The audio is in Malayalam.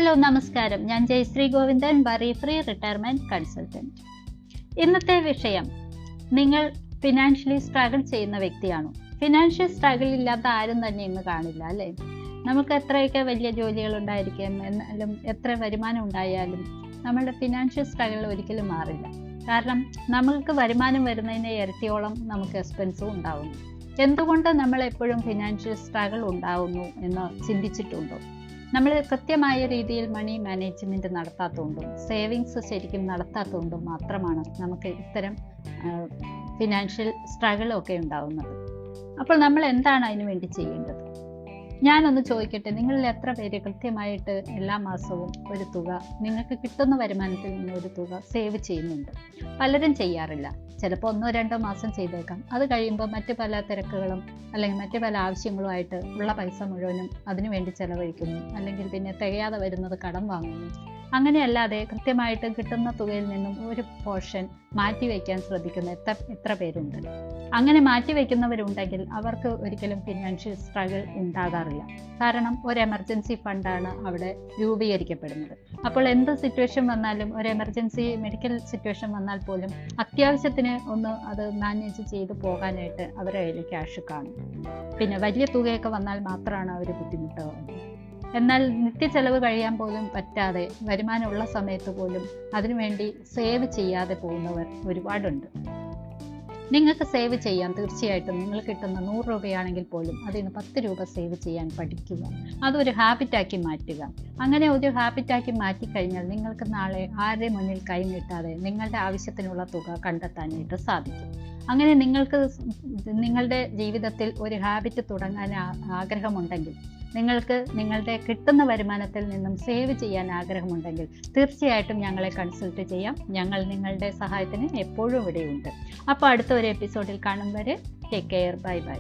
ഹലോ നമസ്കാരം, ഞാൻ Jayashree Govindan, worry free retirement consultant. ഇന്നത്തെ വിഷയം, നിങ്ങൾ ഫിനാൻഷ്യലി സ്ട്രഗിൾ ചെയ്യുന്ന വ്യക്തിയാണോ? ഫിനാൻഷ്യൽ സ്ട്രഗിൾ ഇല്ലാത്ത ആരും തന്നെ ഇന്ന് കാണില്ല, അല്ലേ? നമുക്ക് എത്രയൊക്കെ വലിയ ജോലികൾ ഉണ്ടായിരിക്കും, എന്നാലും എത്ര വരുമാനം ഉണ്ടായാലും നമ്മളുടെ ഫിനാൻഷ്യൽ സ്ട്രഗിൾ ഒരിക്കലും മാറില്ല. കാരണം നമ്മൾക്ക് വരുമാനം വരുന്നതിന് ഇരട്ടിയോളം നമുക്ക് എക്സ്പെൻസും ഉണ്ടാവുന്നു. എന്തുകൊണ്ട് നമ്മൾ എപ്പോഴും ഫിനാൻഷ്യൽ സ്ട്രഗിൾ ഉണ്ടാവുന്നു എന്ന് ചിന്തിച്ചിട്ടുണ്ടോ? നമ്മൾ കൃത്യമായ രീതിയിൽ മണി മാനേജ്മെൻറ്റ് നടത്താത്തതുകൊണ്ടും സേവിങ്സ് ശരിക്കും നടത്താത്തതുകൊണ്ടും മാത്രമാണ് നമുക്ക് ഇത്തരം ഫിനാൻഷ്യൽ സ്ട്രഗിളൊക്കെ ഉണ്ടാവുന്നത്. അപ്പോൾ നമ്മൾ എന്താണ് അതിനു വേണ്ടി ചെയ്യേണ്ടത്? ഞാനൊന്ന് ചോദിക്കട്ടെ, നിങ്ങളിൽ എത്ര പേര് കൃത്യമായിട്ട് എല്ലാ മാസവും ഒരു തുക, നിങ്ങൾക്ക് കിട്ടുന്ന വരുമാനത്തിൽ നിന്ന് ഒരു തുക സേവ് ചെയ്യുന്നുണ്ട്? പലരും ചെയ്യാറില്ല. ചിലപ്പോൾ 1-2 മാസം ചെയ്തേക്കാം. അത് കഴിയുമ്പോൾ മറ്റു പല തിരക്കുകളും അല്ലെങ്കിൽ മറ്റു പല ആവശ്യങ്ങളുമായിട്ട് ഉള്ള പൈസ മുഴുവനും അതിനു വേണ്ടി ചെലവഴിക്കുന്നു. അല്ലെങ്കിൽ പിന്നെ തികയാതെ വരുന്നത് കടം വാങ്ങുന്നു. അങ്ങനെയല്ലാതെ കൃത്യമായിട്ട് കിട്ടുന്ന തുകയിൽ നിന്നും ഒരു പോർഷൻ മാറ്റിവെക്കാൻ ശ്രദ്ധിക്കുന്ന എത്ര പേരുണ്ട്? അങ്ങനെ മാറ്റിവെക്കുന്നവരുണ്ടെങ്കിൽ അവർക്ക് ഒരിക്കലും ഫിനാൻഷ്യൽ സ്ട്രഗിൾ ഉണ്ടാകാറില്ല. കാരണം ഒരു എമർജൻസി ഫണ്ടാണ് അവിടെ രൂപീകരിക്കപ്പെടുന്നത്. അപ്പോൾ എന്ത് സിറ്റുവേഷൻ വന്നാലും, ഒരു എമർജൻസി മെഡിക്കൽ സിറ്റുവേഷൻ വന്നാൽ പോലും അത്യാവശ്യത്തിന് ഒന്ന് അത് മാനേജ് ചെയ്ത് പോകാനായിട്ട് അവരുടെ കയ്യിൽ ക്യാഷ് കാണും. പിന്നെ വലിയ തുകയൊക്കെ വന്നാൽ മാത്രമാണ് അവർ ബുദ്ധിമുട്ടാകുന്നത്. എന്നാൽ നിത്യച്ചെലവ് കഴിയാൻ പോലും പറ്റാതെ, വരുമാനമുള്ള സമയത്ത് പോലും അതിനുവേണ്ടി സേവ് ചെയ്യാതെ പോകുന്നവർ ഒരുപാടുണ്ട്. നിങ്ങൾക്ക് സേവ് ചെയ്യാം, തീർച്ചയായിട്ടും. നിങ്ങൾ കിട്ടുന്ന 100 രൂപയാണെങ്കിൽ പോലും അതിൽ നിന്ന് 10 രൂപ സേവ് ചെയ്യാൻ പഠിക്കുക. അതൊരു ഹാബിറ്റാക്കി മാറ്റുക. അങ്ങനെ ഒരു ഹാബിറ്റാക്കി മാറ്റിക്കഴിഞ്ഞാൽ നിങ്ങൾക്ക് നാളെ ആരുടെ മുന്നിൽ കൈനീട്ടാതെ നിങ്ങളുടെ ആവശ്യത്തിനുള്ള തുക കണ്ടെത്താനായിട്ട് സാധിക്കും. അങ്ങനെ നിങ്ങൾക്ക് നിങ്ങളുടെ ജീവിതത്തിൽ ഒരു ഹാബിറ്റ് തുടങ്ങാൻ ആഗ്രഹമുണ്ടെങ്കിൽ, നിങ്ങൾക്ക് നിങ്ങളുടെ കിട്ടുന്ന വരുമാനത്തിൽ നിന്നും സേവ് ചെയ്യാൻ ആഗ്രഹമുണ്ടെങ്കിൽ തീർച്ചയായിട്ടും ഞങ്ങളെ കൺസൾട്ട് ചെയ്യാം. ഞങ്ങൾ നിങ്ങളുടെ സഹായത്തിന് എപ്പോഴും ഇവിടെയുണ്ട്. അപ്പോൾ അടുത്ത ഒരു എപ്പിസോഡിൽ കാണും വരെ ടേക്ക് കെയർ. Bye bye.